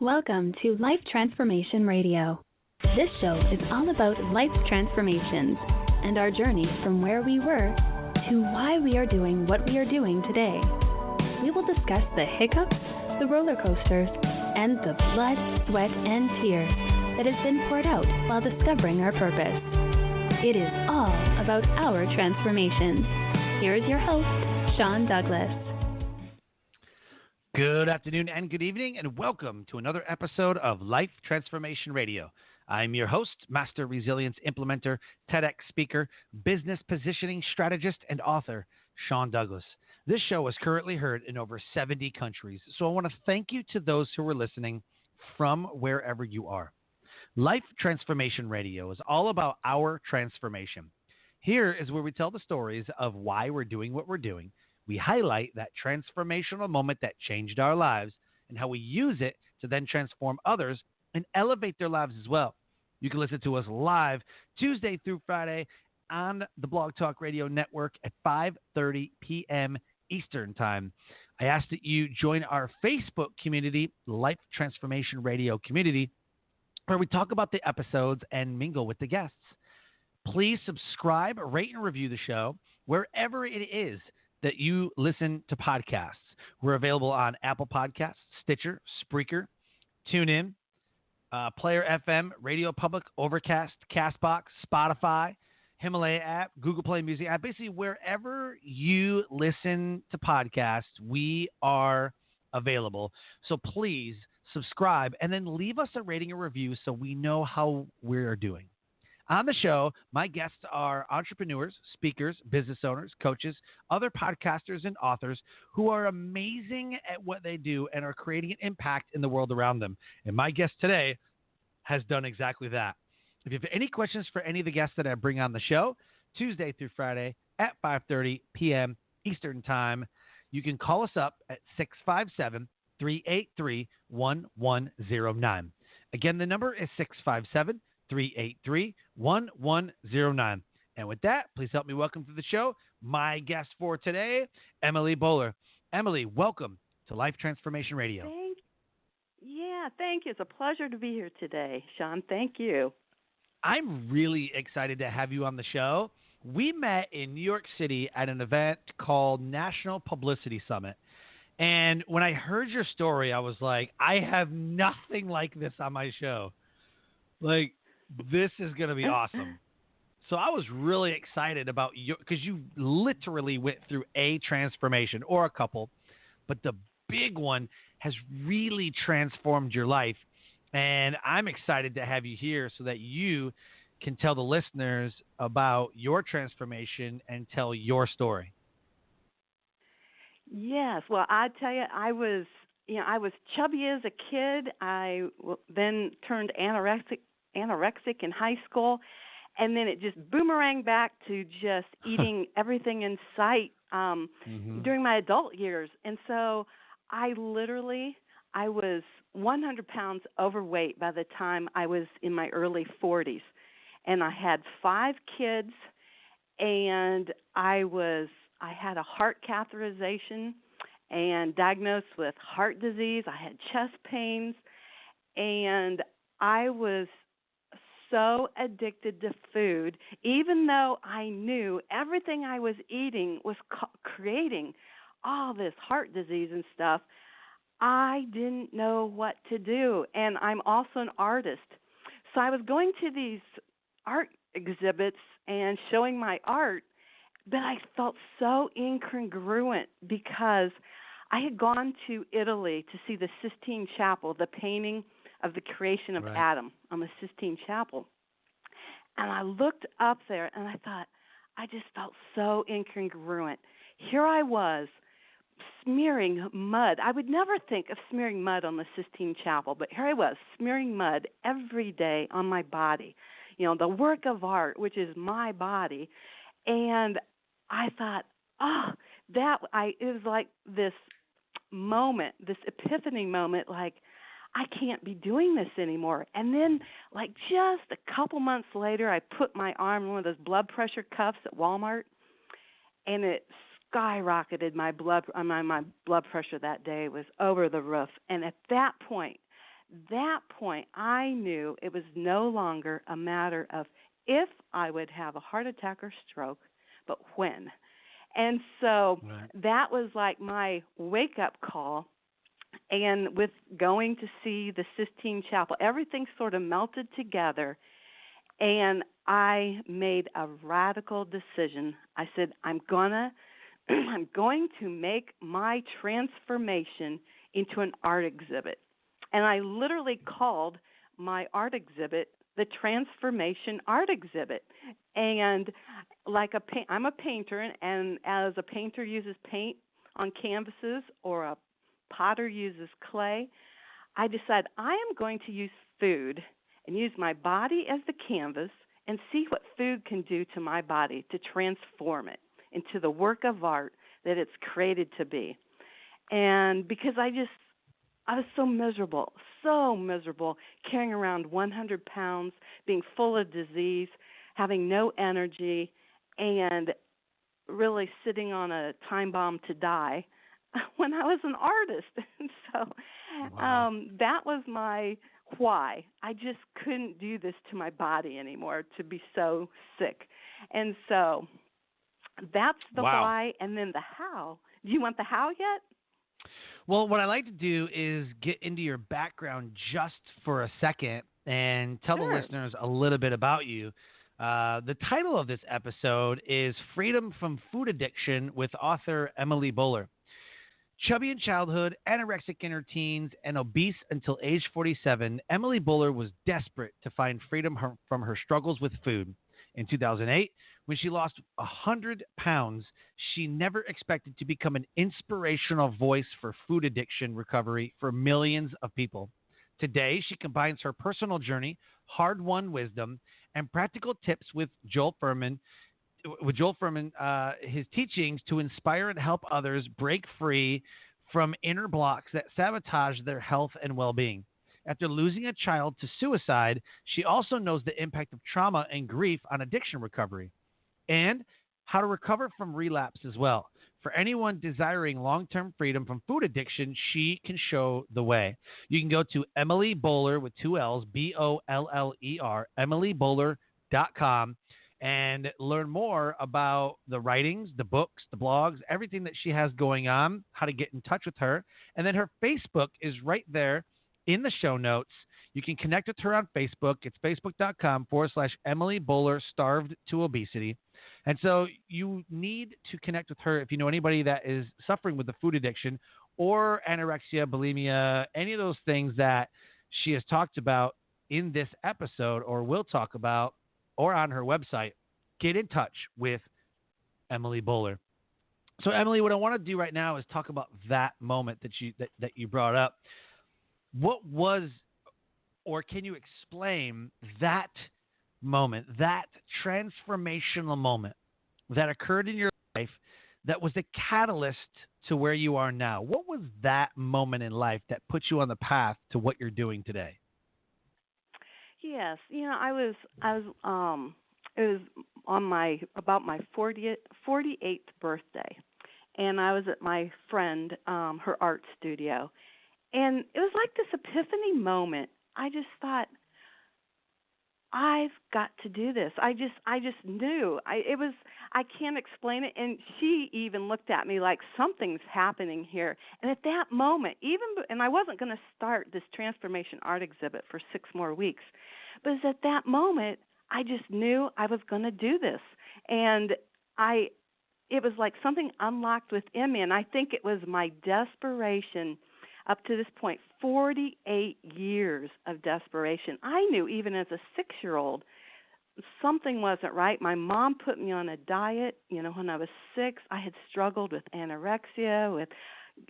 Welcome to Life Transformation Radio. This show is all about life transformations and our journey from where we were to why we are doing what we are doing today. We will discuss the hiccups, the roller coasters, and the blood, sweat, and tears that has been poured out while discovering our purpose. It is all about our transformation. Here is your host, Sean Douglas. Good afternoon and good evening, and welcome to another episode of Life Transformation Radio. I'm your host, Master Resilience Implementer, TEDx speaker, business positioning strategist, and author, Sean Douglas. This show is currently heard in over 70 countries, so I want to thank you to those who are listening from wherever you are. Life Transformation Radio is all about our transformation. Here is where we tell the stories of why we're doing what we're doing. We highlight that transformational moment that changed our lives and how we use it to then transform others and elevate their lives as well. You can listen to us live Tuesday through Friday on the Blog Talk Radio Network at 5:30 p.m. Eastern Time. I ask that you join our Facebook community, Life Transformation Radio Community, where we talk about the episodes and mingle with the guests. Please subscribe, rate, and review the show wherever it is that you listen to podcasts. We're available on Apple Podcasts, Stitcher, Spreaker, TuneIn, Player FM, Radio Public, Overcast, Castbox, Spotify, Himalaya app, Google Play Music app. Basically, wherever you listen to podcasts, we are available. So please subscribe and then leave us a rating or review so we know how we're doing. On the show, my guests are entrepreneurs, speakers, business owners, coaches, other podcasters, and authors who are amazing at what they do and are creating an impact in the world around them. And my guest today has done exactly that. If you have any questions for any of the guests that I bring on the show, Tuesday through Friday at 5:30 p.m. Eastern Time, you can call us up at 657-383-1109. Again, the number is 657-383-1109. And with that, please help me welcome to the show my guest for today, Emily Boller. Emily, welcome to Life Transformation Radio. Thank you. It's a pleasure to be here today, Sean. Thank you. I'm really excited to have you on the show. We met in New York City at an event called National Publicity Summit. And when I heard your story, I was like, I have nothing like this on my show. Like, this is going to be awesome. So I was really excited about you because you literally went through a transformation or a couple, but the big one has really transformed your life. And I'm excited to have you here so that you can tell the listeners about your transformation and tell your story. Yes. Well, I tell you, I was chubby as a kid. I then turned anorexic in high school, and then it just boomeranged back to just eating everything in sight during my adult years. And so I was 100 pounds overweight by the time I was in my early 40s. And I had 5 kids, and I had a heart catheterization and diagnosed with heart disease. I had chest pains, and I was so addicted to food, even though I knew everything I was eating was creating all this heart disease and stuff. I didn't know what to do, and I'm also an artist. So I was going to these art exhibits and showing my art, but I felt so incongruent because I had gone to Italy to see the Sistine Chapel, the painting of the creation of Adam on the Sistine Chapel. And I looked up there, and I thought, I just felt so incongruent. Here I was, smearing mud. I would never think of smearing mud on the Sistine Chapel, but here I was, smearing mud every day on my body, the work of art, which is my body. And I thought, it was like this moment, this epiphany moment, like, I can't be doing this anymore. And then, like, just a couple months later, I put my arm in one of those blood pressure cuffs at Walmart, and it skyrocketed. My blood pressure that day was over the roof. And at that point, that point, I knew it was no longer a matter of if I would have a heart attack or stroke, but when. And so Right. that was like my wake-up call. And with going to see the Sistine Chapel, everything sort of melted together. And I made a radical decision. I said, I'm going to make my transformation into an art exhibit. And I literally called my art exhibit the Transformation Art Exhibit. And I'm a painter, and as a painter uses paint on canvases or a potter uses clay, I decided I am going to use food and use my body as the canvas and see what food can do to my body to transform it into the work of art that it's created to be. And because I was so miserable, carrying around 100 pounds, being full of disease, having no energy, and really sitting on a time bomb to die when I was an artist. And so Wow. that was my why. I just couldn't do this to my body anymore, to be so sick. And so that's the Wow. why, and then the how. Do you want the how yet? Well, what I like to do is get into your background just for a second and tell the Sure. listeners a little bit about you. The title of this episode is Freedom from Food Addiction with author Emily Boller. Chubby in childhood, anorexic in her teens, and obese until age 47, Emily Boller was desperate to find freedom from her struggles with food. In 2008, when she lost 100 pounds, she never expected to become an inspirational voice for food addiction recovery for millions of people. Today, she combines her personal journey, hard-won wisdom, and practical tips with Joel Fuhrman, his teachings to inspire and help others break free from inner blocks that sabotage their health and well-being. After losing a child to suicide, she also knows the impact of trauma and grief on addiction recovery and how to recover from relapse as well. For anyone desiring long-term freedom from food addiction, she can show the way. You can go to Emily Boller with two L's, Boller, emilyboller.com, and learn more about the writings, the books, the blogs, everything that she has going on, how to get in touch with her. And then her Facebook is right there in the show notes. You can connect with her on Facebook. It's facebook.com/Emily Boller Starved to Obesity. And so you need to connect with her if you know anybody that is suffering with the food addiction or anorexia, bulimia, any of those things that she has talked about in this episode or will talk about or on her website. Get in touch with Emily Boller. So, Emily, what I want to do right now is talk about that moment that you brought up. What was, or can you explain that moment, that transformational moment that occurred in your life that was the catalyst to where you are now? What was that moment in life that put you on the path to what you're doing today? Yes, it was on about my 48th birthday, and I was at my friend her art studio, and it was like this epiphany moment. I just thought, I've got to do this. I just knew. I can't explain it. And she even looked at me like something's happening here. And at that moment, and I wasn't going to start this transformation art exhibit for 6 more weeks, but it's at that moment I just knew I was going to do this. And it was like something unlocked within me. And I think it was my desperation. Up to this point, 48 years of desperation. I knew even as a 6-year-old something wasn't right. My mom put me on a diet. When I was 6, I had struggled with anorexia, with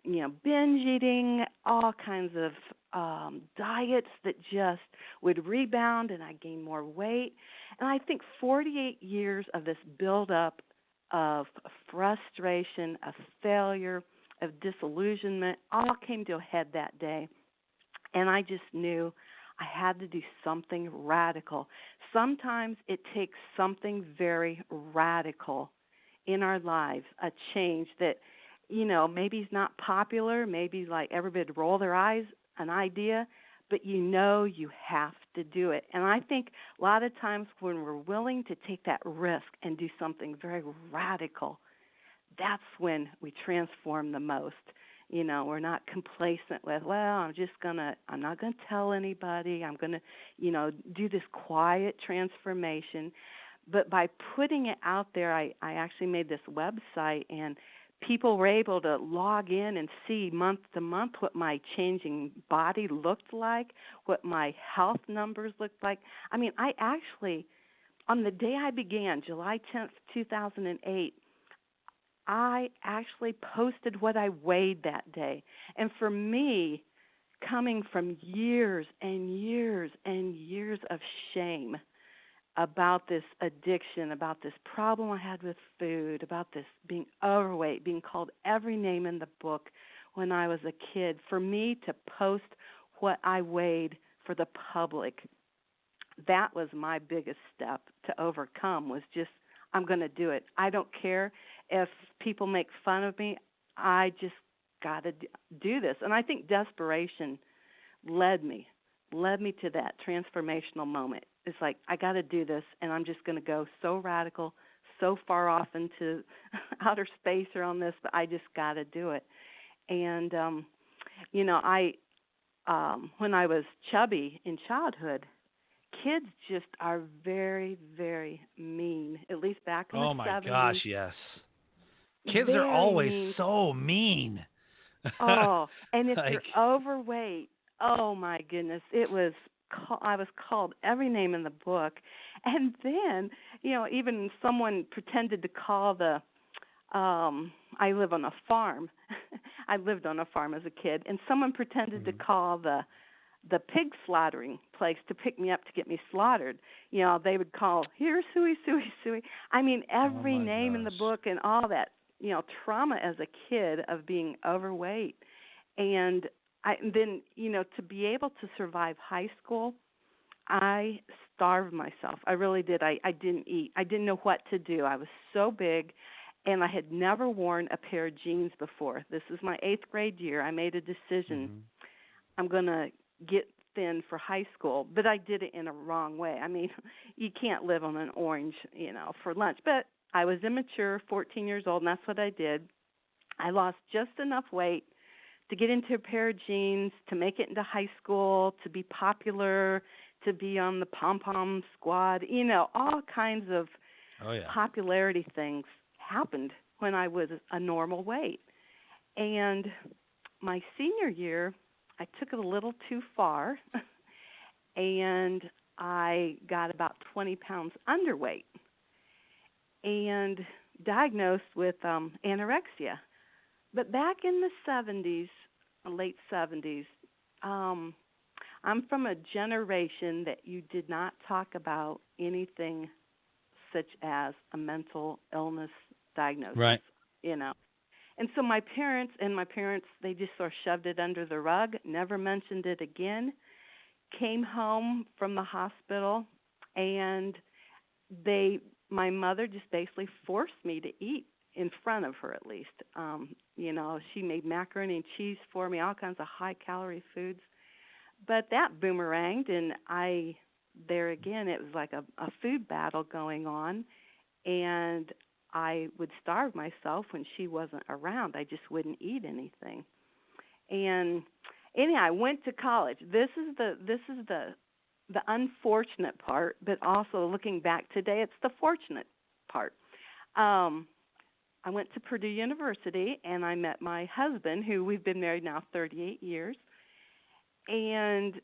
binge eating, all kinds of diets that just would rebound, and I gained more weight. And I think 48 years of this buildup of frustration, of failure, of disillusionment, all came to a head that day. And I just knew I had to do something radical. Sometimes it takes something very radical in our lives, a change that, maybe is not popular, maybe like everybody would roll their eyes, an idea, but you have to do it. And I think a lot of times when we're willing to take that risk and do something very radical, that's when we transform the most. We're not complacent with, I'm not going to tell anybody. I'm going to, do this quiet transformation. But by putting it out there, I actually made this website, and people were able to log in and see month to month what my changing body looked like, what my health numbers looked like. I mean, I actually, on the day I began, July 10th, 2008, I actually posted what I weighed that day. And for me, coming from years and years and years of shame about this addiction, about this problem I had with food, about this being overweight, being called every name in the book when I was a kid, for me to post what I weighed for the public, that was my biggest step to overcome, was just, I'm going to do it. I don't care if people make fun of me. I just got to do this. And I think desperation led me to that transformational moment. It's like, I got to do this, and I'm just going to go so radical, so far off into outer space or on this, but I just got to do it. And, when I was chubby in childhood, kids just are very, very mean, at least back in the 70s. Oh, my gosh, yes. Kids very are always mean. so mean. Oh, and if you're overweight, oh, my goodness, I was called every name in the book. And then, even someone pretended to call I live on a farm. I lived on a farm as a kid, and someone pretended to call the pig slaughtering place to pick me up to get me slaughtered. They would call, "Here's Suey, Suey, Suey." I mean, every name in the book and all that, trauma as a kid of being overweight. And then, to be able to survive high school, I starved myself. I really did. I didn't eat. I didn't know what to do. I was so big, and I had never worn a pair of jeans before. This is my 8th grade year. I made a decision. I'm going to get thin for high school, but I did it in a wrong way. I mean, you can't live on an orange, for lunch. But I was immature, 14 years old, and that's what I did. I lost just enough weight to get into a pair of jeans, to make it into high school, to be popular, to be on the pom-pom squad. All kinds of popularity things happened when I was a normal weight. And my senior year, I took it a little too far, and I got about 20 pounds underweight and diagnosed with anorexia. But back in the 70s, late 70s, I'm from a generation that you did not talk about anything such as a mental illness diagnosis. Right. And so my parents, they just sort of shoved it under the rug, never mentioned it again, came home from the hospital, and my mother just basically forced me to eat in front of her, at least. She made macaroni and cheese for me, all kinds of high-calorie foods. But that boomeranged, and there again, it was like a food battle going on, and I would starve myself when she wasn't around. I just wouldn't eat anything. And anyhow, I went to college. This is the unfortunate part, but also looking back today, it's the fortunate part. I went to Purdue University, and I met my husband, who we've been married now 38 years. And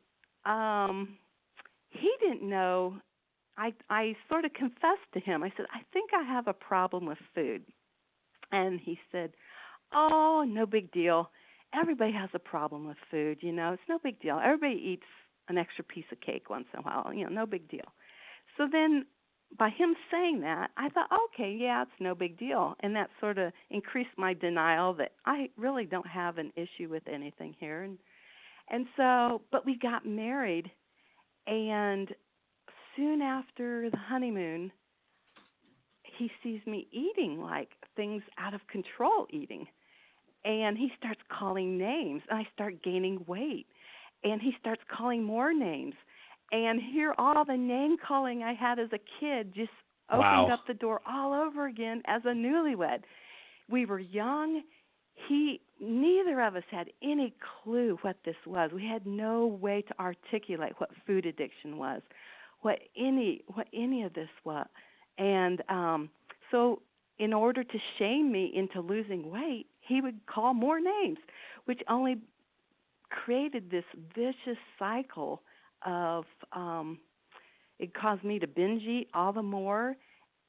he didn't know. I sort of confessed to him. I said, "I think I have a problem with food." And he said, "Oh, no big deal. Everybody has a problem with food, It's no big deal. Everybody eats an extra piece of cake once in a while, no big deal." So then by him saying that, I thought, okay, yeah, it's no big deal. And that sort of increased my denial that I really don't have an issue with anything here. And so, but we got married, and soon after the honeymoon, he sees me eating like things out of control eating. And he starts calling names, and I start gaining weight. And he starts calling more names. And here, all the name calling I had as a kid just opened Wow. up the door all over again as a newlywed. We were young. Neither of us had any clue what this was. We had no way to articulate what food addiction was, what any of this was. And so in order to shame me into losing weight, he would call more names, which only created this vicious cycle of it caused me to binge eat all the more,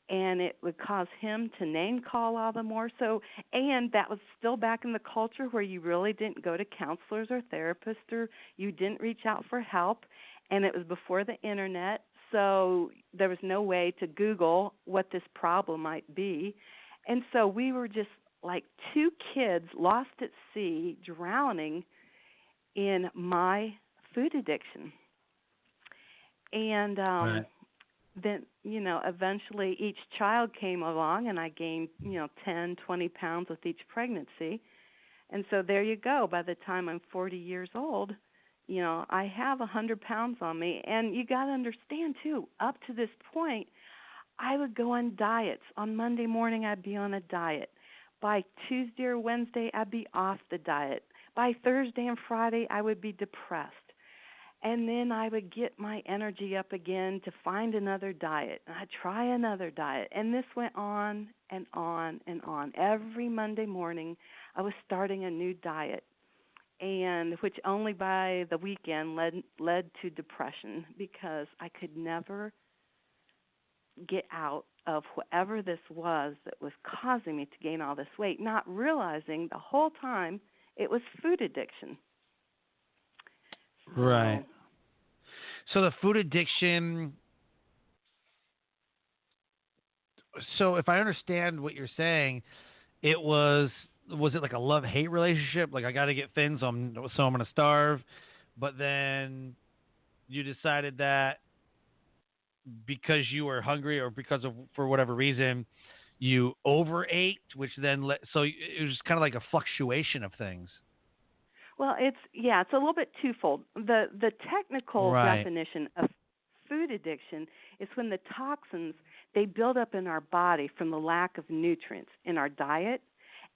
and it would cause him to name call all the more. So, and that was still back in the culture where you really didn't go to counselors or therapists, or you didn't reach out for help, and it was before the internet, so there was no way to Google what this problem might be. And so we were just like two kids lost at sea, drowning in my food addiction. And Right. then, eventually each child came along, and I gained, 10, 20 pounds with each pregnancy. And so there you go. By the time I'm 40 years old, I have 100 pounds on me. And you got to understand, too, up to this point, I would go on diets. On Monday morning, I'd be on a diet. By Tuesday or Wednesday, I'd be off the diet. By Thursday and Friday, I would be depressed. And then I would get my energy up again to find another diet. And I'd try another diet. And this went on and on and on. Every Monday morning, I was starting a new diet, and which only by the weekend led to depression, because I could never get out of whatever this was that was causing me to gain all this weight, not realizing the whole time it was food addiction. Right. So the food addiction, so if I understand what you're saying, was it like a love-hate relationship? Like, I got to get thin, so I'm going to starve. But then you decided that because you were hungry, or for whatever reason, you overate, which then so it was kind of like a fluctuation of things. Well, it's a little bit twofold. The technical Right. definition of food addiction is when the toxins, they build up in our body from the lack of nutrients in our diet,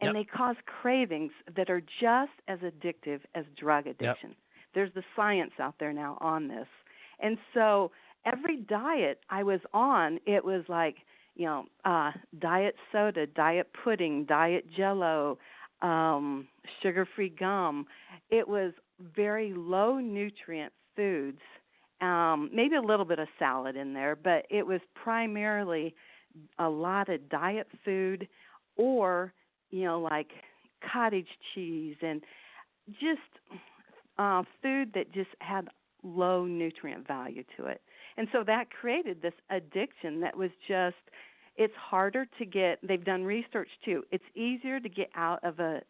and Yep. they cause cravings that are just as addictive as drug addiction. Yep. There's the science out there now on this. And so every diet I was on, it was like, diet soda, diet pudding, diet Jell-O, sugar-free gum. It was very low nutrient foods, maybe a little bit of salad in there, but it was primarily a lot of diet food, or like cottage cheese, and just food that just had low nutrient value to it. And so that created this addiction that was just, it's harder to get. They've done research too. It's easier to get out of a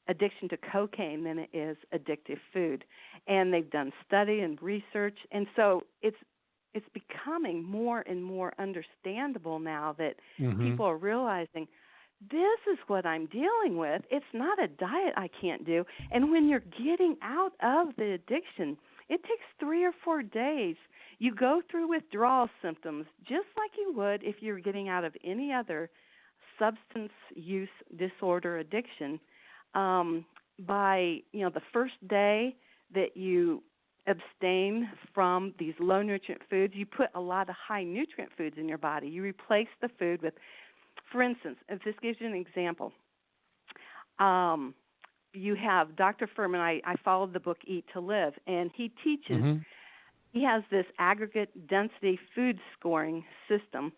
addiction to cocaine than it is addictive food. And they've done study and research, and so it's becoming more and more understandable now that people are realizing this is what I'm dealing with. It's not a diet I can't do. And when you're getting out of the addiction, it takes 3 or 4 days. You go through withdrawal symptoms just like you would if you're getting out of any other substance use disorder addiction. By the first day that you abstain from these low nutrient foods, you put a lot of high nutrient foods in your body. You replace the food with, for instance, if this gives you an example, you have Dr. Fuhrman. I followed the book Eat to Live, and he teaches, he has this aggregate density food scoring system,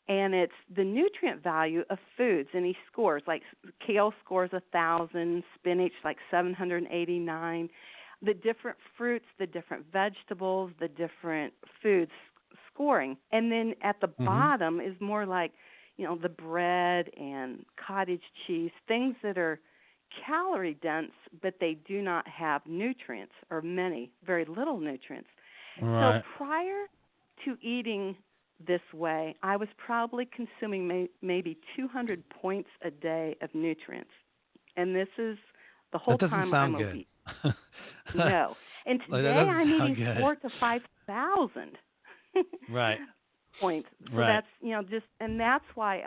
and it's the nutrient value of foods, and he scores, like kale scores 1,000, spinach like 789, the different fruits, the different vegetables, the different foods scoring. And then at the bottom is more like, the bread and cottage cheese, things that are calorie dense, but they do not have nutrients, or very little nutrients. Right. So prior to eating this way, I was probably consuming maybe 200 points a day of nutrients. And this is the whole time I'm obese. No. And Like, today that doesn't I'm sound eating good. 4,000 to 5,000 Right. points. So Right. that's, just, and that's why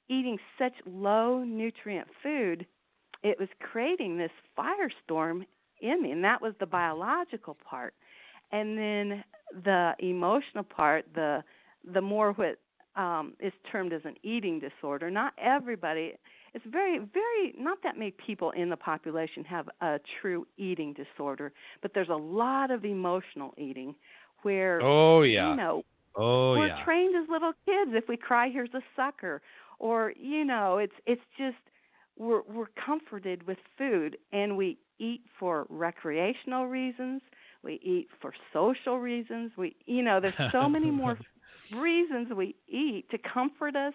eating such low nutrient food, it was creating this firestorm in me, and that was the biological part. And then the emotional part, the more what is termed as an eating disorder. Not everybody. It's very, very, not that many people in the population have a true eating disorder, but there's a lot of emotional eating where, Oh yeah. we're trained as little kids. If we cry, here's a sucker. Or, it's just we're comforted with food, and we eat for recreational reasons. We eat for social reasons. There's so many more reasons we eat to comfort us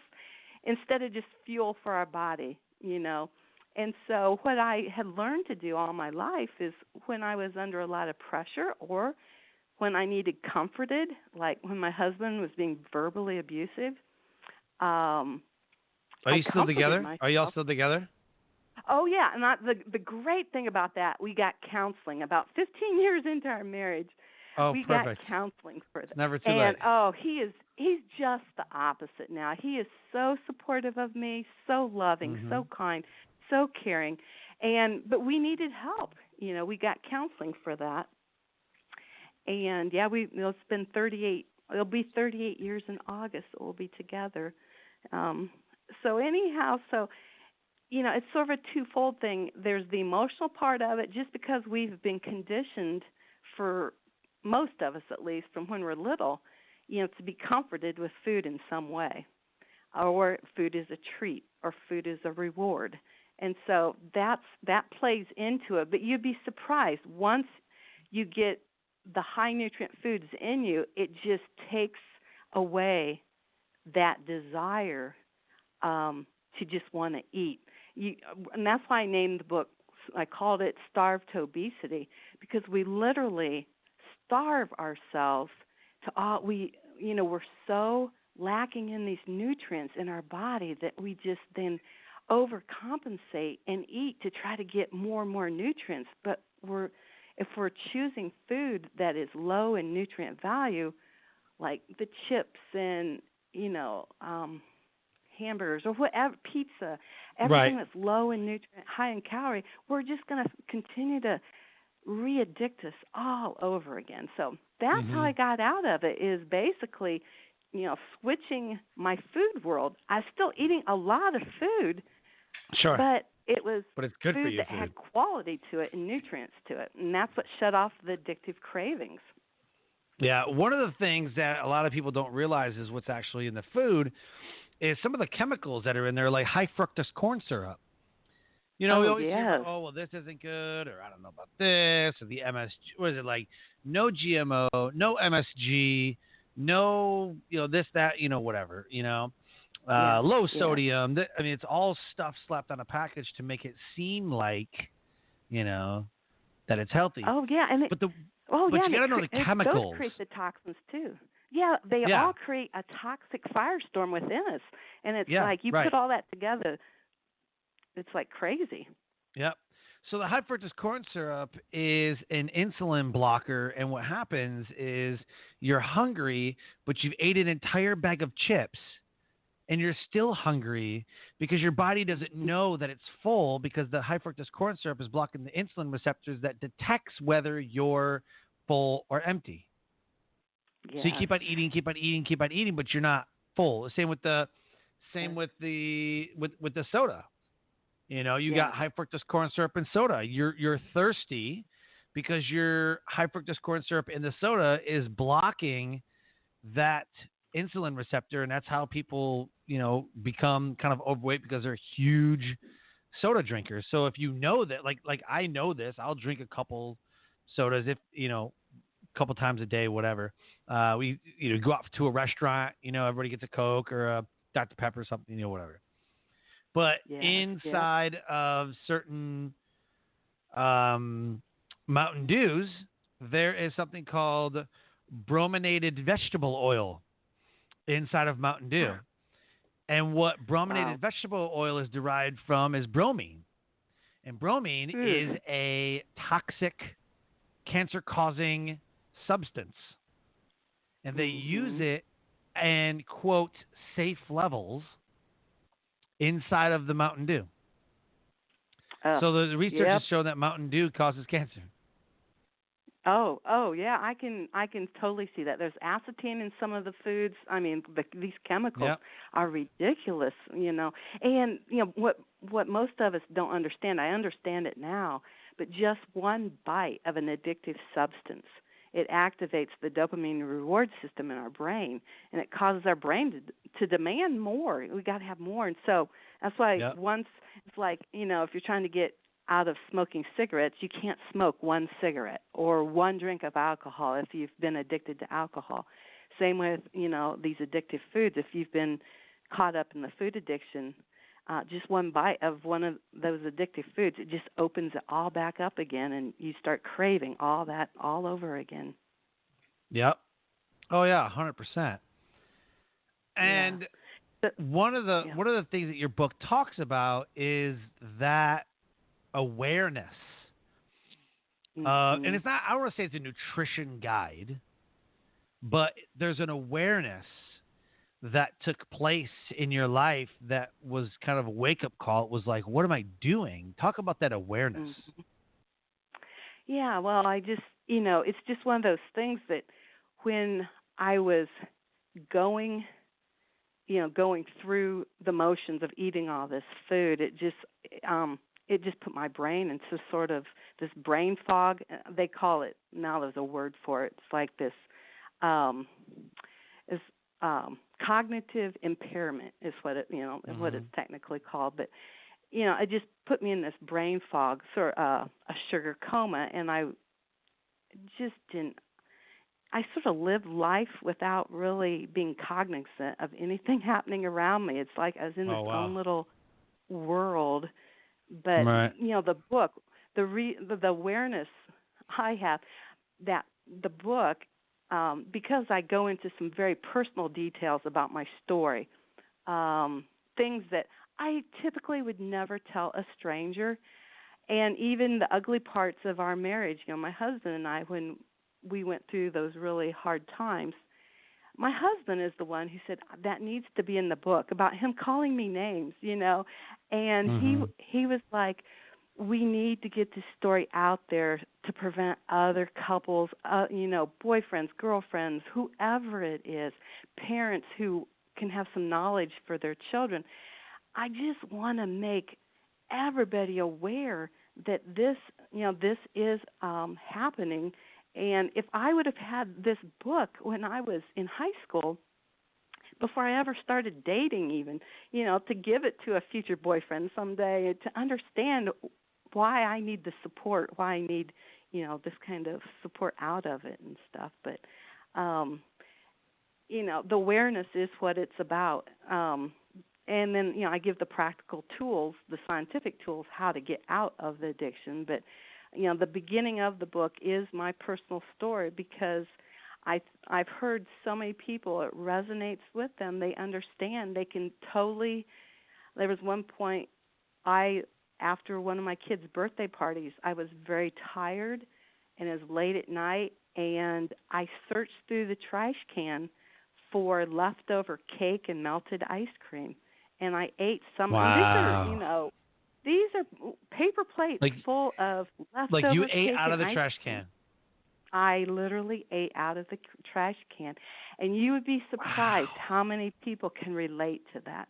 instead of just fuel for our body, And so what I had learned to do all my life is when I was under a lot of pressure or when I needed comforted, like when my husband was being verbally abusive. Are you still together? Myself. Are y'all still together? Oh, yeah. And the great thing about that, we got counseling about 15 years into our marriage. Oh, we perfect. got counseling for that. It's never too late. And he's just the opposite now. He is so supportive of me, so loving, so kind, so caring. But we needed help. We got counseling for that. And yeah, it's been 38. It'll be 38 years in August that we'll be together. So anyhow, it's sort of a twofold thing. There's the emotional part of it, just because we've been conditioned, for most of us at least, from when we're little, to be comforted with food in some way, or food is a treat, or food is a reward. And so that plays into it. But you'd be surprised, once you get the high nutrient foods in you, it just takes away that desire to just want to eat. And that's why I named the book, I called it Starve to Obesity, because we literally starve ourselves to we're so lacking in these nutrients in our body that we just then overcompensate and eat to try to get more and more nutrients. But if we're choosing food that is low in nutrient value, like the chips and hamburgers or whatever, pizza, everything that's low in nutrient, high in calorie, we're just going to continue to re-addict us all over again. So that's how I got out of it, is basically, switching my food world. I was still eating a lot of food, sure, but it was it's good food for you, that had quality to it and nutrients to it, and that's what shut off the addictive cravings. Yeah, one of the things that a lot of people don't realize is what's actually in the food is some of the chemicals that are in there, like high fructose corn syrup. We always hear about, well, this isn't good, or I don't know about this, or the MSG. What is it, like no GMO, no MSG, no, this, that, whatever, low sodium. It's all stuff slapped on a package to make it seem like, that it's healthy. Oh, yeah. And but you got to know the chemicals. Those create the toxins, too. Yeah, they all create a toxic firestorm within us. And it's like you put all that together, it's like crazy. Yep. So the high fructose corn syrup is an insulin blocker, and what happens is you're hungry, but you've ate an entire bag of chips, and you're still hungry because your body doesn't know that it's full, because the high fructose corn syrup is blocking the insulin receptors that detects whether you're full or empty. Yes. So you keep on eating, but you're not full. Same with the soda. You got high fructose corn syrup in soda. You're thirsty because your high fructose corn syrup in the soda is blocking that insulin receptor, and that's how people, become kind of overweight, because they're huge soda drinkers. So if you know that, like I know this, I'll drink a couple sodas if, a couple times a day, whatever. We go out to a restaurant, everybody gets a Coke or a Dr. Pepper or something, whatever. But inside of certain Mountain Dews, there is something called brominated vegetable oil inside of Mountain Dew. And what brominated vegetable oil is derived from is bromine. And bromine is a toxic cancer-causing substance, and they use it in, quote, safe levels inside of the Mountain Dew. So the research has shown that Mountain Dew causes cancer. Oh, yeah. I can totally see that. There's acetone in some of the foods. I mean, these chemicals are ridiculous, And what most of us don't understand. I understand it now, but just one bite of an addictive substance, it activates the dopamine reward system in our brain, and it causes our brain to demand more. We got to have more, and so that's why once it's like if you're trying to get out of smoking cigarettes, you can't smoke one cigarette or one drink of alcohol if you've been addicted to alcohol. Same with, these addictive foods. If you've been caught up in the food addiction, just one bite of one of those addictive foods, it just opens it all back up again, and you start craving all that all over again. Yep. Oh, yeah, 100%. And one of the things that your book talks about is that awareness. And it's not, I don't want to say it's a nutrition guide, but there's an awareness that took place in your life that was kind of a wake-up call. It was like, what am I doing? Talk about that awareness. Yeah, well, I just, it's just one of those things that when I was going through the motions of eating all this food, it just put my brain into sort of this brain fog. They call it, now there's a word for it. It's like this cognitive impairment is what it, what it's technically called. But, it just put me in this brain fog, sort of a sugar coma, and I just didn't. I sort of lived life without really being cognizant of anything happening around me. It's like I was in this own little world. But the book, the awareness I have, that the book, because I go into some very personal details about my story, things that I typically would never tell a stranger, and even the ugly parts of our marriage. My husband and I, when we went through those really hard times, my husband is the one who said that needs to be in the book, about him calling me names, and he was like, we need to get this story out there to prevent other couples, boyfriends, girlfriends, whoever it is, parents who can have some knowledge for their children. I just want to make everybody aware that this is happening. And if I would have had this book when I was in high school, before I ever started dating even, to give it to a future boyfriend someday, to understand why I need the support, why I need, this kind of support out of it and stuff. But, the awareness is what it's about. And then, I give the practical tools, the scientific tools, how to get out of the addiction. But, the beginning of the book is my personal story, because I've heard so many people, it resonates with them. They understand. They can totally. There was one point, after one of my kids' birthday parties, I was very tired, and it was late at night, and I searched through the trash can for leftover cake and melted ice cream, and I ate some. Wow. These are paper plates full of leftover Like you ate cake out of the and trash ice cream. can. I literally ate out of the trash can. And you would be surprised how many people can relate to that,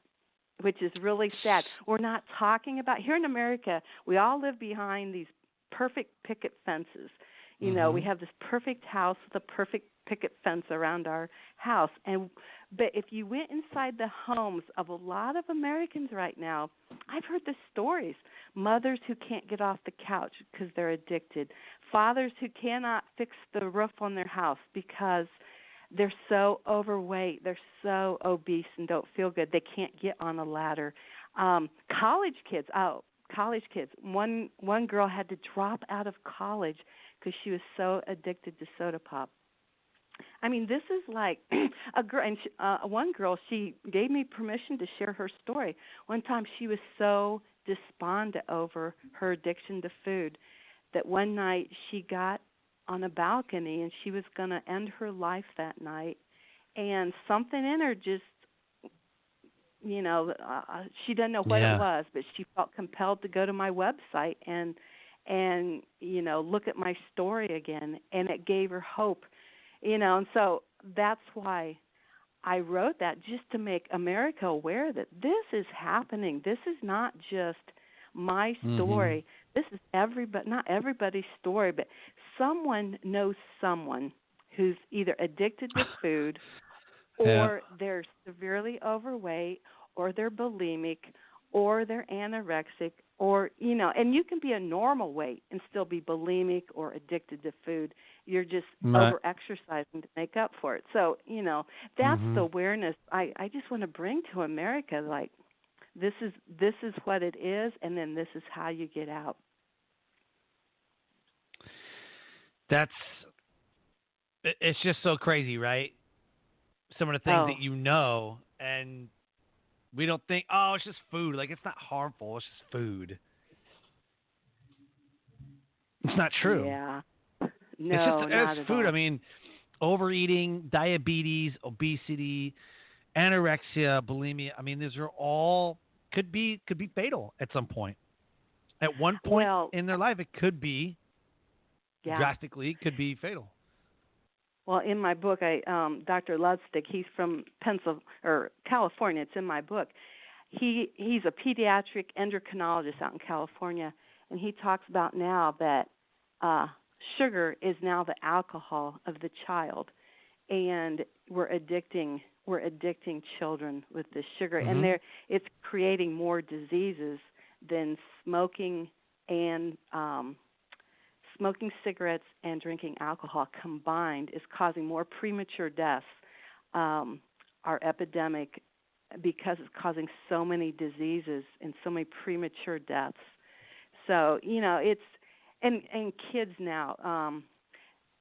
which is really sad. We're not talking about, here in America, we all live behind these perfect picket fences. We have this perfect house with a perfect picket fence around our house. But if you went inside the homes of a lot of Americans right now, I've heard the stories. Mothers who can't get off the couch because they're addicted. Fathers who cannot fix the roof on their house because they're so overweight. They're so obese and don't feel good. They can't get on a ladder. College kids. One girl had to drop out of college because she was so addicted to soda pop. I mean, this is like a girl, and one girl, she gave me permission to share her story. One time she was so despondent over her addiction to food that one night she got on a balcony, and she was going to end her life that night. And something in her just, she didn't know what it was, but she felt compelled to go to my website and look at my story again, and it gave her hope, and so that's why I wrote that, just to make America aware that this is happening. This is not just my story. This is not everybody's story, but someone knows someone who's either addicted to food or they're severely overweight or they're bulimic or they're anorexic or, and you can be a normal weight and still be bulimic or addicted to food. You're just over-exercising to make up for it. So, that's the awareness I just want to bring to America, like, this is what it is, and then this is how you get out. It's just so crazy, right? Some of the things that and we don't think, it's just food. Like, it's not harmful. It's just food. It's not true. Yeah. No, it's food. All. I mean, overeating, diabetes, obesity, anorexia, bulimia. I mean, these are all could be fatal at some point. At one point in their life, it could be drastically could be fatal. Well, in my book, Dr. Lustig, he's from California. It's in my book. He's a pediatric endocrinologist out in California, and he talks about now that sugar is now the alcohol of the child, and we're addicting children with this sugar, and it's creating more diseases than smoking and smoking cigarettes and drinking alcohol combined is causing more premature deaths. Our epidemic, because it's causing so many diseases and so many premature deaths. So, it's and kids now.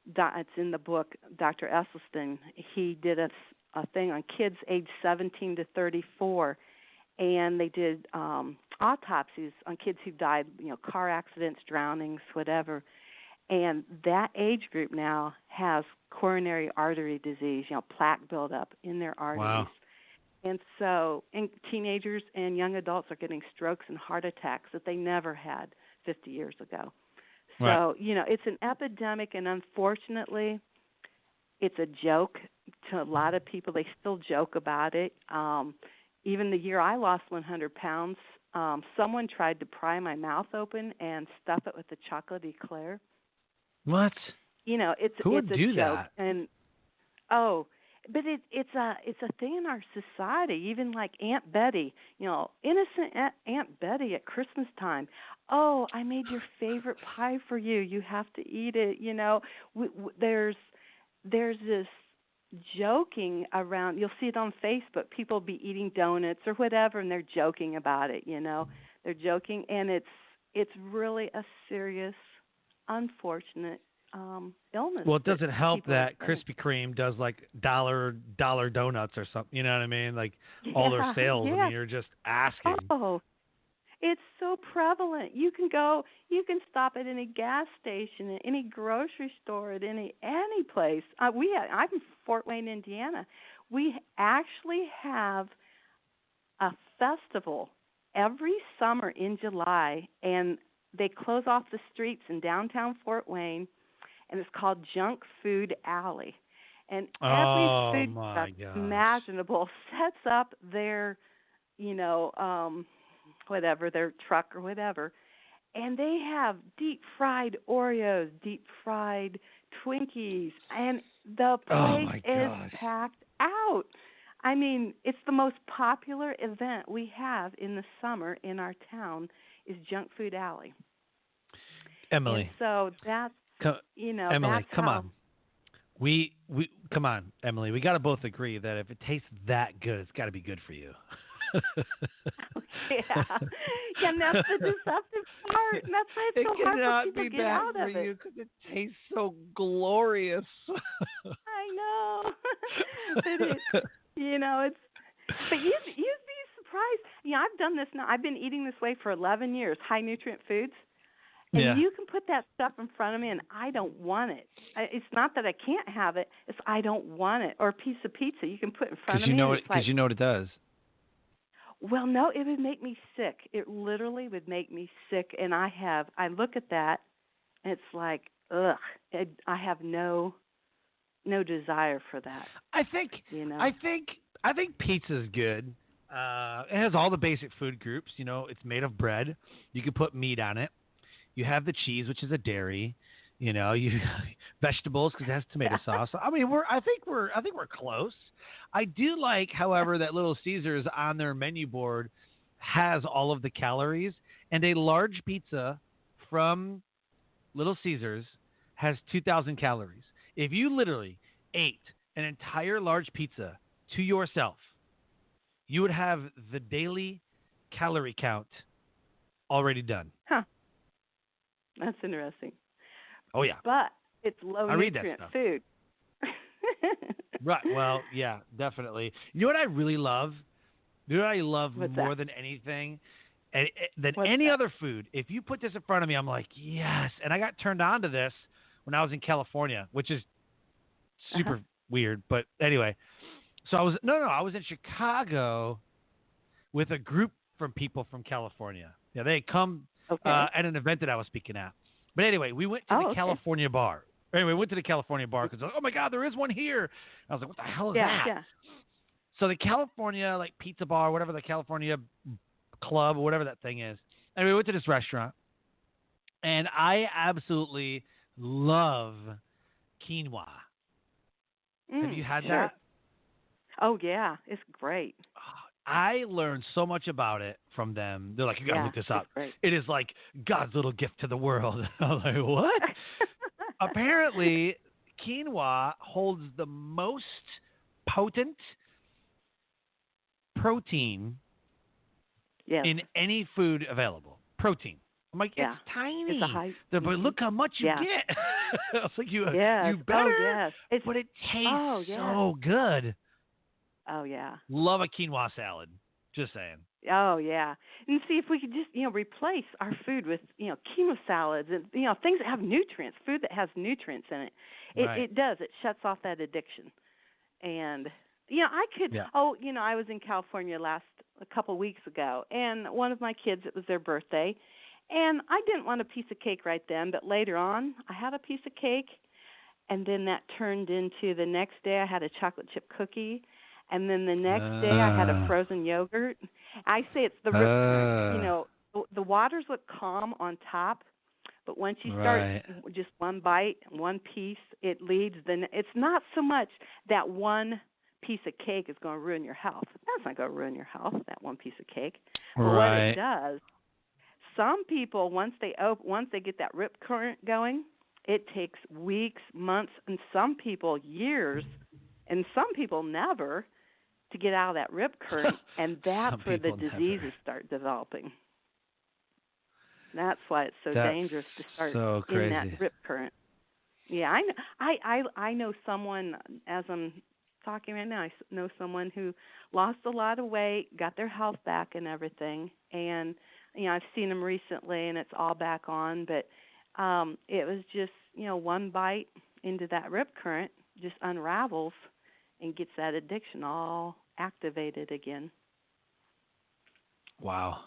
It's in the book. Dr. Esselstyn, he did a thing on kids age 17 to 34, and they did autopsies on kids who died, car accidents, drownings, whatever. And that age group now has coronary artery disease, plaque buildup in their arteries. Wow. And so, and teenagers and young adults are getting strokes and heart attacks that they never had 50 years ago. So, it's an epidemic, and unfortunately, it's a joke to a lot of people. They still joke about it. Even the year I lost 100 pounds, someone tried to pry my mouth open and stuff it with a chocolate eclair. What? Who would do joke. that? And but it's a thing in our society. Even like Aunt Betty, innocent Aunt Betty at Christmas time. Oh, I made your favorite pie for you. You have to eat it. There's this joking around. You'll see it on Facebook. People be eating donuts or whatever, and they're joking about it. They're joking, and it's really a serious, unfortunate illness. Well, it doesn't help that Krispy Kreme does like dollar donuts or something. You know what I mean? Like all their sales. I mean, you're just asking. Oh, it's so prevalent. You can stop at any gas station, at any grocery store, at any place. I'm in Fort Wayne, Indiana. We actually have a festival every summer in July, and they close off the streets in downtown Fort Wayne, and it's called Junk Food Alley. And every food truck imaginable sets up their, their truck or whatever, and they have deep-fried Oreos, deep-fried Twinkies, and the place is packed out. I mean, it's the most popular event we have in the summer in our town is Junk Food Alley. Emily. And so that's, Emily, that's come on. We come on, Emily. We got to both agree that if it tastes that good, it's got to be good for you. And that's the deceptive part. And that's why it's so hard for people to get out of it. It cannot be bad for you because it tastes so glorious. I know. But it's, but you'd be surprised. I've done this now. I've been eating this way for 11 years, high nutrient foods. And you can put that stuff in front of me, and I don't want it. It's not that I can't have it. It's I don't want it. Or a piece of pizza you can put in front of me. Because you know what it does. Well, no, it would make me sick. It literally would make me sick. And I look at that, and it's like, ugh. I have no desire for that. I think pizza's good. It has all the basic food groups. You know, it's made of bread. You can put meat on it. You have the cheese, which is a dairy. You know, you vegetables because it has tomato sauce. I mean, I think we're close. I do like, however, that Little Caesars on their menu board has all of the calories, and a large pizza from Little Caesars has 2,000 calories. If you literally ate an entire large pizza to yourself, you would have the daily calorie count already done. Huh. That's interesting. Oh, yeah. But it's low nutrient food. Right. Well, yeah, definitely. You know what I really love? You know what I love more than anything? Any other food. If you put this in front of me, I'm like, yes. And I got turned on to this when I was in California, which is super weird. But anyway, so I was in Chicago with a group from people from California. Yeah, they had come at an event that I was speaking at. But anyway, we went to the California bar. Anyway, we went to the California bar because, oh my God, there is one here. I was like, what the hell is that? Yeah. So the California, like, pizza bar, whatever, the California club, whatever that thing is. And we went to this restaurant, and I absolutely love quinoa. Have you had that? Oh, yeah. It's great. I learned so much about it from them. They're like, you got to look this up. It is like God's little gift to the world. I was like, what? Apparently, quinoa holds the most potent protein in any food available. Protein. I'm like, it's tiny. It's a high, but look how much you get. I was like, you better. But it tastes so good. Oh, yeah. Love a quinoa salad. Just saying. Oh, yeah. And see if we could just, replace our food with, quinoa salads and, things that have nutrients, food that has nutrients in it. It does. It shuts off that addiction. And, I could, I was in California a couple weeks ago, and one of my kids, it was their birthday, and I didn't want a piece of cake right then, but later on, I had a piece of cake, and then that turned into the next day I had a chocolate chip cookie. And then the next day I had a frozen yogurt. I say it's the rip current. The waters look calm on top, but once you start just one bite, one piece, it leads. It's not so much that one piece of cake is going to ruin your health. That's not going to ruin your health, that one piece of cake. But what it does, some people, once they get that rip current going, it takes weeks, months, and some people years, and some people never, to get out of that rip current, and that's where the diseases start developing. That's why it's so dangerous to start in that rip current. Yeah, I know someone, as I'm talking right now, I know someone who lost a lot of weight, got their health back and everything, and I've seen them recently, and it's all back on, but it was just, one bite into that rip current just unravels and gets that addiction all activated again. Wow.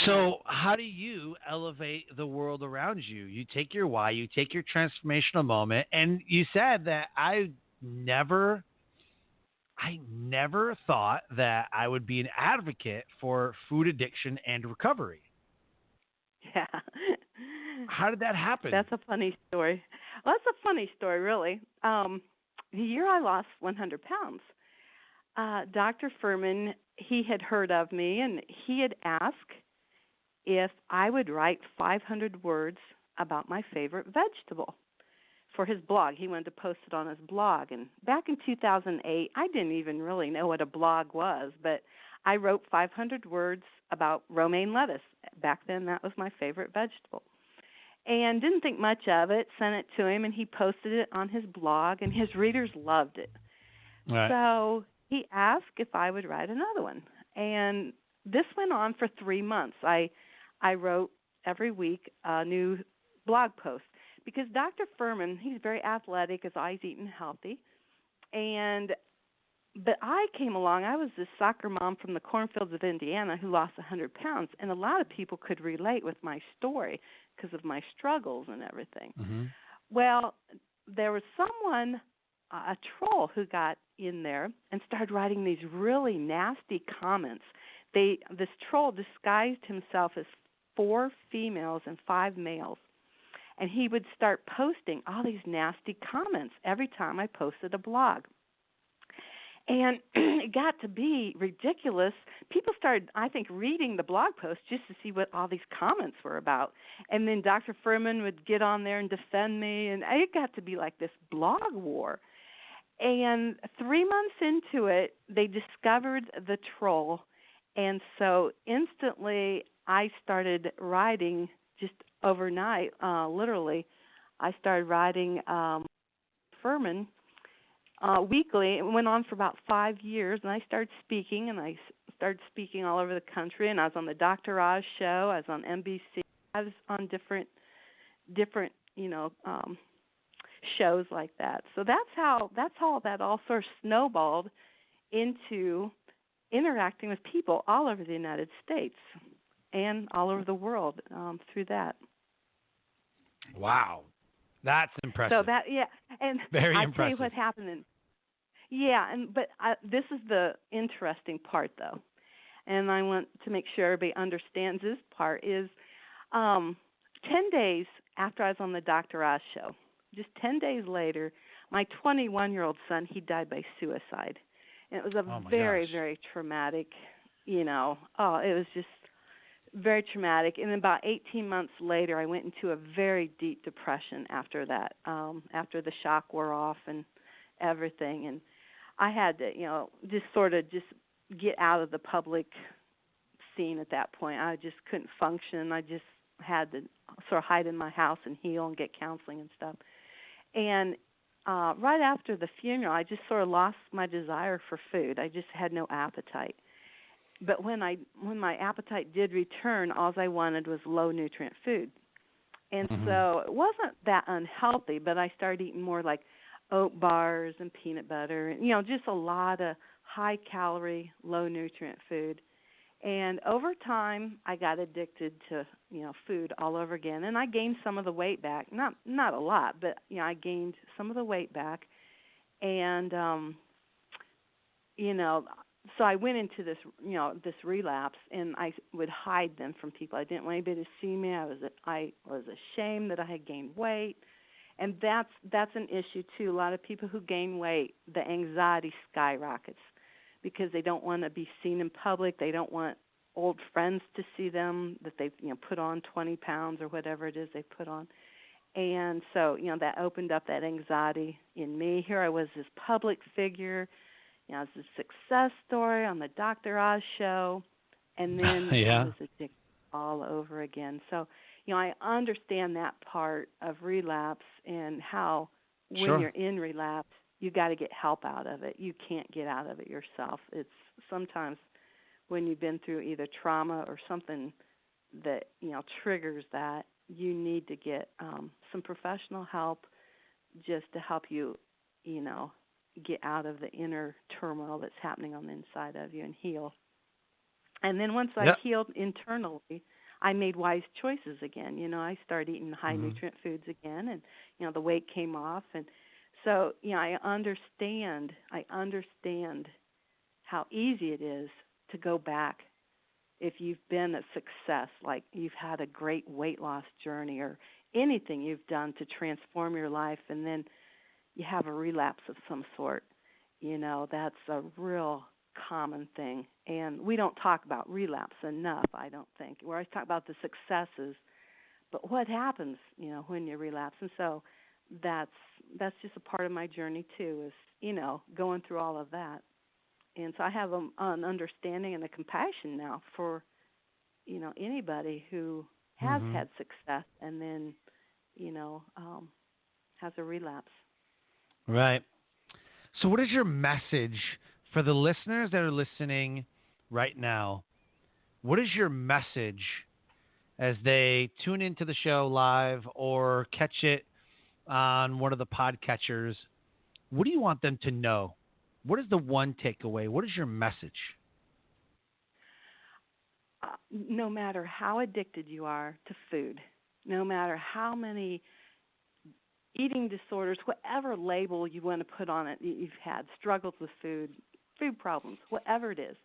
So how do you elevate the world around you? You take your why, you take your transformational moment, and you said that I never thought that I would be an advocate for food addiction and recovery. Yeah. How did that happen? That's a funny story. Well, that's a funny story, really. The year I lost 100 pounds, Dr. Fuhrman, he had heard of me, and he had asked if I would write 500 words about my favorite vegetable for his blog. He wanted to post it on his blog. And back in 2008, I didn't even really know what a blog was, but I wrote 500 words about romaine lettuce. Back then, that was my favorite vegetable. And didn't think much of it, sent it to him, and he posted it on his blog, and his readers loved it. Right. So he asked if I would write another one. And this went on for 3 months. I wrote every week a new blog post because Dr. Fuhrman, he's very athletic, is always eating healthy, but I came along. I was this soccer mom from the cornfields of Indiana who lost 100 pounds, and a lot of people could relate with my story because of my struggles and everything. Mm-hmm. Well, there was someone, a troll, who got in there and started writing these really nasty comments. This troll disguised himself as 4 females and 5 males, and he would start posting all these nasty comments every time I posted a blog. And it got to be ridiculous. People started, I think, reading the blog post just to see what all these comments were about. And then Dr. Fuhrman would get on there and defend me, and it got to be like this blog war. And 3 months into it, they discovered the troll, and so instantly I started writing just overnight, literally. I started writing Fuhrman weekly. It went on for about 5 years, and I started speaking, all over the country, and I was on the Dr. Oz show. I was on NBC. I was on different shows like that. So that's how that all sort of snowballed into interacting with people all over the United States and all over the world through that. Wow. That's impressive. So and very I'll impressive. tell you what happened. But this is the interesting part, though, and I want to make sure everybody understands this part, is 10 days after I was on the Dr. Oz show, just 10 days later, my 21-year-old son, he died by suicide. And it was a very traumatic, it was just very traumatic. And about 18 months later, I went into a very deep depression after that, after the shock wore off and everything. And I had to, just get out of the public scene at that point. I just couldn't function. I just had to sort of hide in my house and heal and get counseling and stuff. And right after the funeral, I just sort of lost my desire for food. I just had no appetite. But when my appetite did return, all I wanted was low nutrient food. And so it wasn't that unhealthy, but I started eating more like oat bars and peanut butter, and just a lot of high calorie, low nutrient food. And over time, I got addicted to food all over again, and I gained some of the weight back. Not a lot, but I gained some of the weight back, and so I went into this this relapse, and I would hide them from people. I didn't want anybody to see me. I was ashamed that I had gained weight, and that's an issue too. A lot of people who gain weight, the anxiety skyrockets, because they don't want to be seen in public. They don't want old friends to see them, that they've put on 20 pounds or whatever it is they put on. And so, that opened up that anxiety in me. Here I was, this public figure, it's a success story on the Dr. Oz show, and then I was addicted all over again. So, I understand that part of relapse and how when you're in relapse, you got to get help out of it. You can't get out of it yourself. It's sometimes when you've been through either trauma or something that, triggers that, you need to get some professional help just to help you, get out of the inner turmoil that's happening on the inside of you and heal. And then once I healed internally, I made wise choices again. I started eating high nutrient foods again, and, the weight came off. And so, I understand how easy it is to go back if you've been a success, like you've had a great weight loss journey or anything you've done to transform your life, and then you have a relapse of some sort. That's a real common thing. And we don't talk about relapse enough, I don't think. We always talk about the successes, but what happens, when you relapse? And so that's just a part of my journey too, is, going through all of that. And so I have an understanding and a compassion now for, anybody who has had success and then, has a relapse. Right. So what is your message for the listeners that are listening right now? What is your message as they tune into the show live or catch it on one of the podcatchers, what do you want them to know? What is the one takeaway? What is your message? No matter how addicted you are to food, no matter how many eating disorders, whatever label you want to put on it, you've had struggles with food, food problems, whatever it is,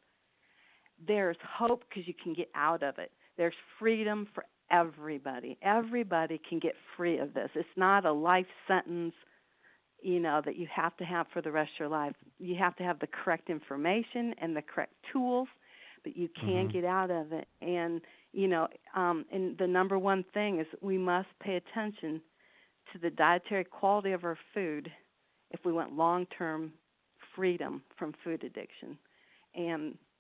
there's hope because you can get out of it. There's freedom for everybody. Everybody can get free of this. It's not a life sentence, that you have to have for the rest of your life. You have to have the correct information and the correct tools, but you can get out of it. And, and the number one thing is we must pay attention to the dietary quality of our food if we want long-term freedom from food addiction.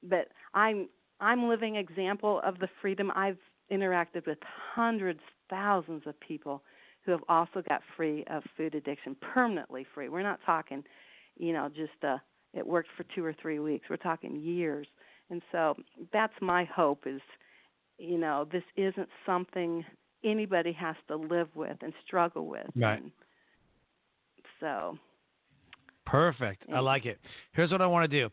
But I'm living example of the freedom. I've interacted with hundreds, thousands of people who have also got free of food addiction, permanently free. We're not talking, just it worked for 2 or 3 weeks. We're talking years. And so that's my hope is, this isn't something anybody has to live with and struggle with. Right. And so. Perfect. I like it. Here's what I want to do.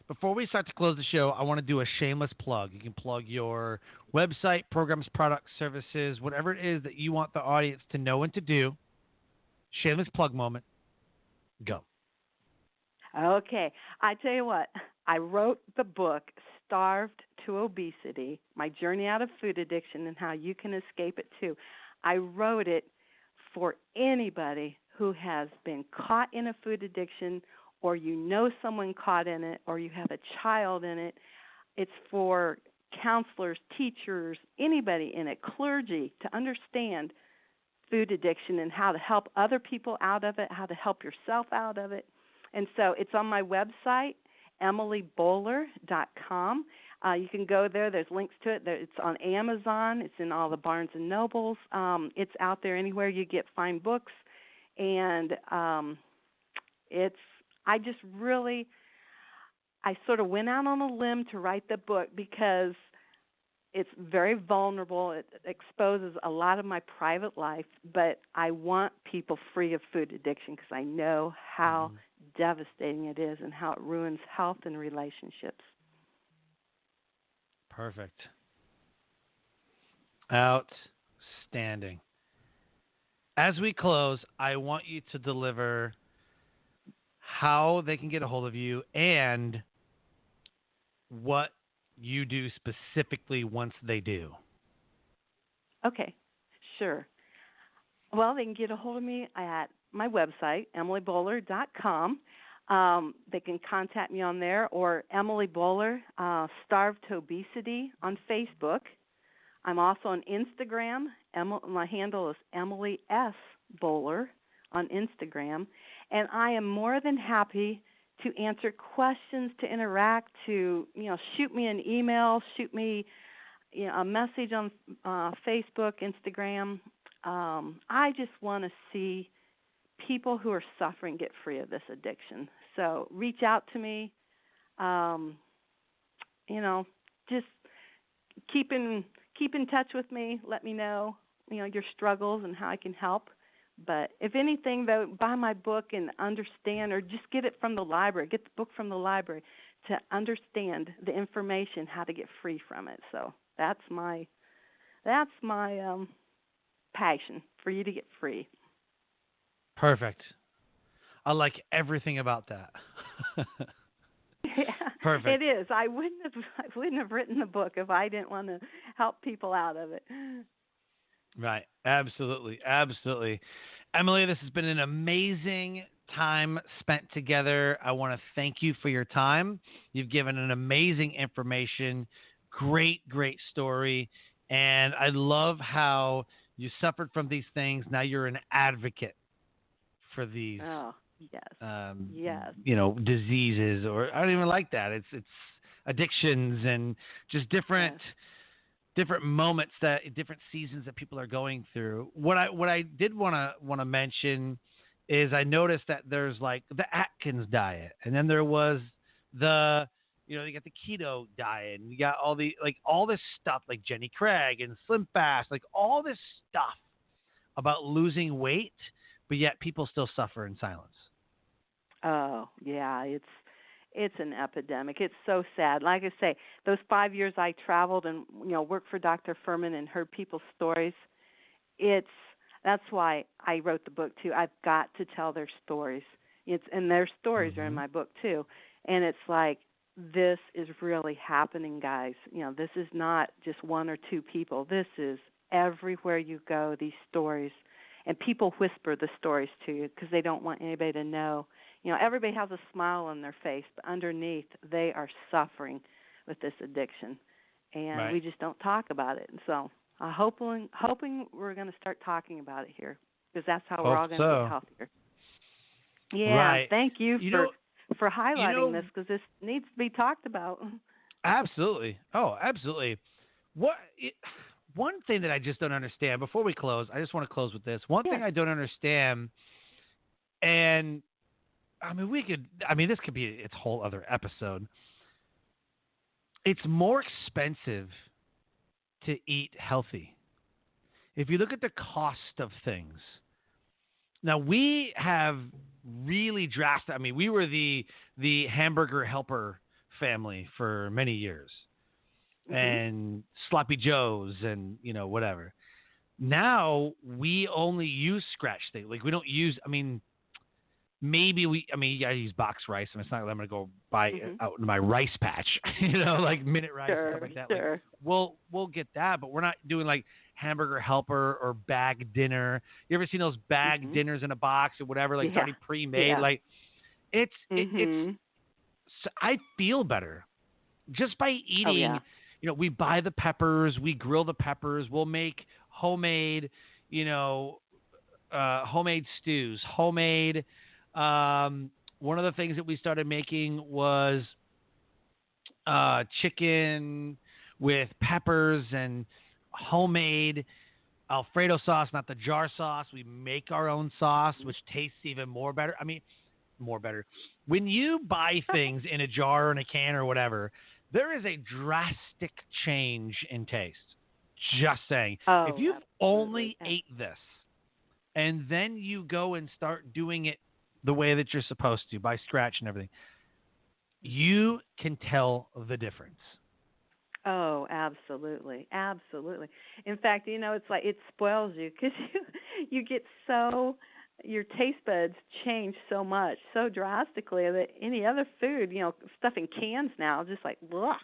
Before we start to close the show, I want to do a shameless plug. You can plug your website, programs, products, services, whatever it is that you want the audience to know and to do. Shameless plug moment. Go. Okay. I tell you what, I wrote the book, Starved to Obesity, My Journey Out of Food Addiction and How You Can Escape It Too. I wrote it for anybody who has been caught in a food addiction, or someone caught in it, or you have a child in it. It's for counselors, teachers, anybody in it, clergy, to understand food addiction and how to help other people out of it, how to help yourself out of it. And so it's on my website, emilyboller.com. You can go there. There's links to it. It's on Amazon. It's in all the Barnes & Nobles. It's out there anywhere you get fine books. And I sort of went out on a limb to write the book because it's very vulnerable. It exposes a lot of my private life, but I want people free of food addiction because I know how devastating it is and how it ruins health and relationships. Perfect. Outstanding. As we close, I want you to deliver how they can get a hold of you and what you do specifically once they do. Okay, sure. Well, they can get a hold of me at my website, emilyboller.com. They can contact me on there, or Emily Boller, Starved to Obesity on Facebook. I'm also on Instagram. My handle is Emily S. Boller on Instagram. And I am more than happy to answer questions, to interact, to shoot me an email, shoot me a message on Facebook, Instagram. I just want to see people who are suffering get free of this addiction. So reach out to me. Just keep in touch with me. Let me know your struggles and how I can help. But if anything, though, buy my book and understand, or just get it from the library. Get the book from the library to understand the information, how to get free from it. So that's my passion, for you to get free. Perfect. I like everything about that. Yeah, perfect. It is. I wouldn't have written the book if I didn't want to help people out of it. Right. Absolutely. Absolutely. Emily, this has been an amazing time spent together. I want to thank you for your time. You've given an amazing information. Great story. And I love how you suffered from these things. Now you're an advocate for these. Oh, yes. Yes. Diseases, or I don't even like that. It's addictions and just different moments, different seasons that people are going through. What I did want to mention is I noticed that there's like the Atkins diet, and then there was the You know, you got the keto diet, and you got all this stuff like Jenny Craig and Slim Fast, like all this stuff about losing weight, but yet people still suffer in silence. Oh, yeah, it's an epidemic. It's so sad. Like I say, those 5 years I traveled and worked for Dr. Fuhrman and heard people's stories, that's why I wrote the book too. I've got to tell their stories. And their stories are in my book too. And it's like, this is really happening, guys. This is not just one or two people. This is everywhere you go, these stories. And people whisper the stories to you because they don't want anybody to know. Everybody has a smile on their face, but underneath they are suffering with this addiction. And we just don't talk about it. And so I'm hoping we're going to start talking about it here, because that's how we're all going to get healthier. Yeah, thank you for highlighting this, because this needs to be talked about. Absolutely. Oh, absolutely. One thing that I just don't understand, before we close, I just want to close with this. One thing I don't understand, and this could be its whole other episode. It's more expensive to eat healthy. If you look at the cost of things. Now, we have really drastic. We were the hamburger helper family for many years, and Sloppy Joes and whatever. Now we only use scratch things. Like, we don't use. Maybe I use box rice. It's not like I'm going to go buy out in my rice patch, like minute rice, stuff like that. Sure. Like, we'll get that, but we're not doing like hamburger helper or bag dinner. You ever seen those bag dinners in a box or whatever? Like, it's already pre-made. Yeah. Like, it's I feel better just by eating. We buy the peppers, we grill the peppers, we'll make homemade, homemade stews, homemade. One of the things that we started making was chicken with peppers and homemade Alfredo sauce, not the jar sauce. We make our own sauce, which tastes even more better. More better. When you buy things in a jar or in a can or whatever, there is a drastic change in taste. Just saying. If you've only ate this and then you go and start doing it the way that you're supposed to, by scratch and everything, you can tell the difference. Oh, absolutely. Absolutely. In fact, it's like it spoils you, because you get your taste buds change so much, so drastically, that any other food, stuff in cans now, just like, ugh,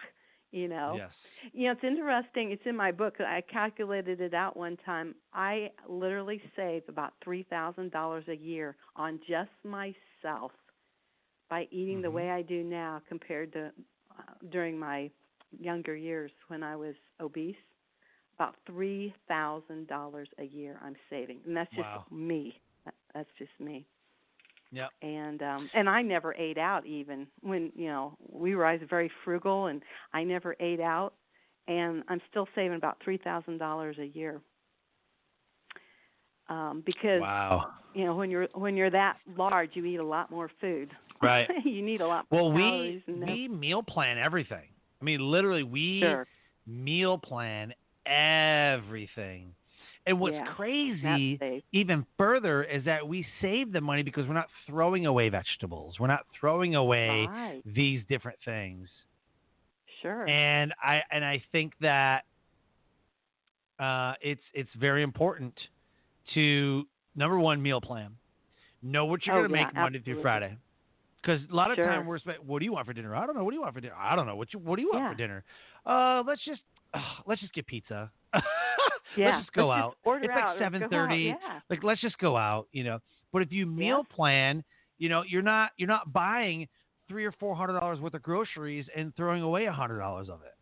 Yes. It's interesting. It's in my book. I calculated it out one time. I literally save about $3,000 a year on just myself by eating the way I do now, compared to during my younger years when I was obese. About $3,000 a year I'm saving, and that's just me. That's just me. Yeah. And I never ate out, even when I was very frugal, and I never ate out, and I'm still saving about $3,000 a year. Because when you're that large, you eat a lot more food. Right. You need a lot more calories. We meal plan everything. Literally, we meal plan everything. And what's crazy, even further, is that we save the money because we're not throwing away vegetables. We're not throwing away these different things. Sure. And I think that it's very important to, number one, meal plan. Know what you're going to make Monday through Friday. Because a lot of time we're spending, what do you want for dinner? I don't know. What do you want for dinner? I don't know. What do you want for dinner? Let's just get pizza. Let's just go out. It's like 7:30. Like, let's just go out, But if you meal plan, you're not buying $300 or $400 worth of groceries and throwing away $100 of it.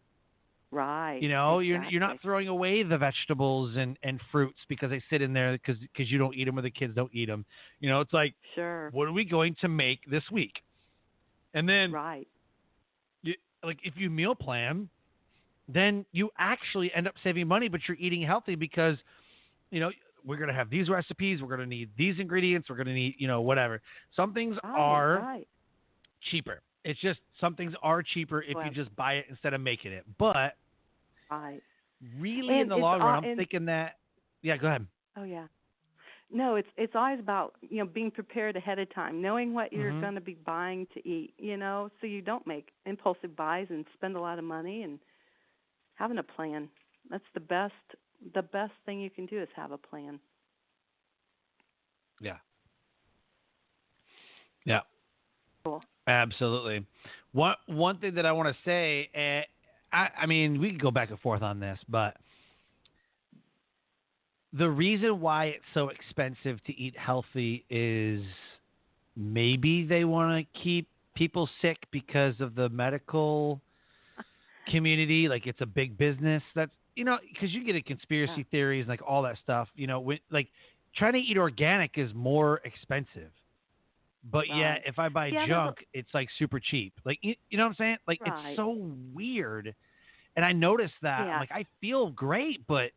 Right. You're not throwing away the vegetables and fruits because they sit in there because you don't eat them or the kids don't eat them. It's like, what are we going to make this week? And then, if you meal plan, then you actually end up saving money, but you're eating healthy because, we're going to have these recipes. We're going to need these ingredients. We're going to need, whatever. Some things are cheaper. It's just some things are cheaper if you Well, just buy it instead of making it. But right. really, in And the it's long all run, I'm and thinking that. Yeah, go ahead. oh yeah. No, it's always about, being prepared ahead of time, knowing what you're Hmm. going to be buying to eat, so you don't make impulsive buys and spend a lot of money, and having a plan. That's the best thing you can do is have a plan. Yeah. Yeah. Cool. Absolutely. One thing that I want to say, I mean, we can go back and forth on this, but the reason why it's so expensive to eat healthy is maybe they want to keep people sick because of the medical community. Like it's a big business. That's because you get into Yeah. conspiracy theories and like all that stuff. Like trying to eat organic is more expensive. But yet, Right. if I buy See, I never. junk, it's like super cheap. Like you know what I'm saying? Like it's Right. so weird. And I noticed that. I'm Yeah. like, I feel great, but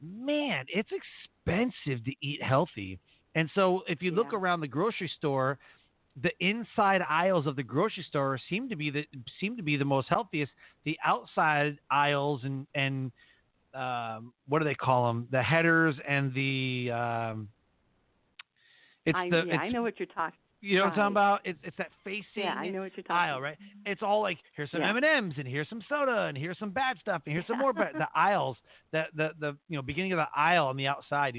man, it's expensive to eat healthy. And so if you look Yeah. around the grocery store, the inside aisles of the grocery store seem to be the most healthiest. The outside aisles and what do they call them? The headers and the I it's know what you're talking. you know what I'm talking Right. about? It's that Yeah, I facing know what you're aisle, talking. right? It's all like here's some Yeah. M&Ms and here's some soda and here's some bad stuff and here's some more bad. The aisles, the beginning of the aisle on the outside,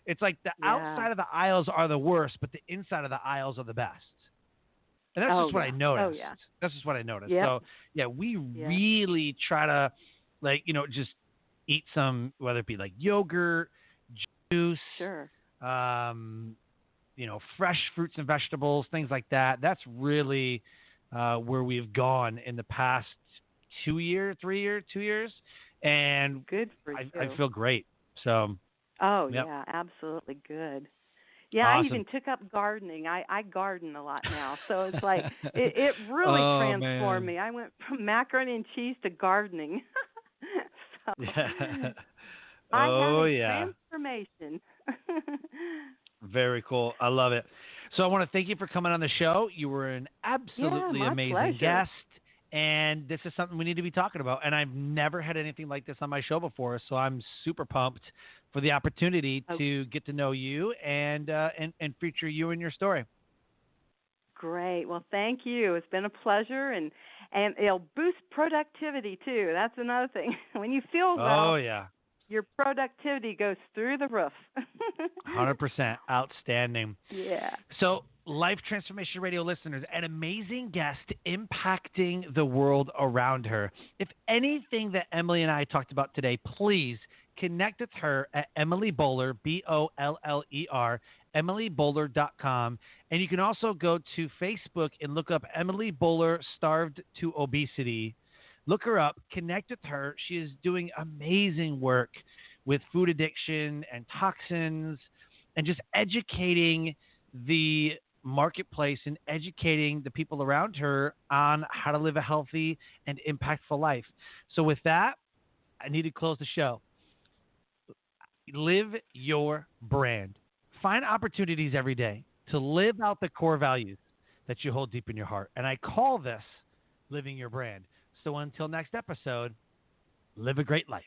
it's like the Yeah. outside of the aisles are the worst, but the inside of the aisles are the best. And that's Oh just what I yeah. Oh noticed. yeah. That's just what I noticed. Yep. So yeah, we Yep. really try to just eat some, whether it be like yogurt, juice, Sure. um, fresh fruits and vegetables, things like that. That's really where we've gone in the past 2 years, 3 years, 2 years, and Good for I you. feel great. So, Oh yep, yeah, absolutely good. Yeah, I awesome. even took up gardening. I garden a lot now, so it's like it really Oh transformed man, me. I went from macaroni and cheese to gardening. So yeah. I had Oh a yeah. transformation. Very cool. I love it. So I want to thank you for coming on the show. You were an Yeah, absolutely my amazing pleasure. guest. And this is something we need to be talking about. And I've never had anything like this on my show before. So I'm super pumped for the opportunity Oh, to get to know you and feature you and your story. great. Well, thank you. It's been a pleasure, and it'll boost productivity too. That's another thing. When you feel Oh, well, yeah. your productivity goes through the roof. 100% outstanding. Yeah. So, Life Transformation Radio listeners, an amazing guest impacting the world around her. If anything that Emily and I talked about today, please connect with her at Emily Boller, Boller, emilyboller.com. And you can also go to Facebook and look up Emily Boller, Starved to Obesity. Look her up, connect with her. She is doing amazing work with food addiction and toxins and just educating the marketplace and educating the people around her on how to live a healthy and impactful life. So with that, I need to close the show. Live your brand. Find opportunities every day to live out the core values that you hold deep in your heart. And I call this living your brand. So until next episode, live a great life.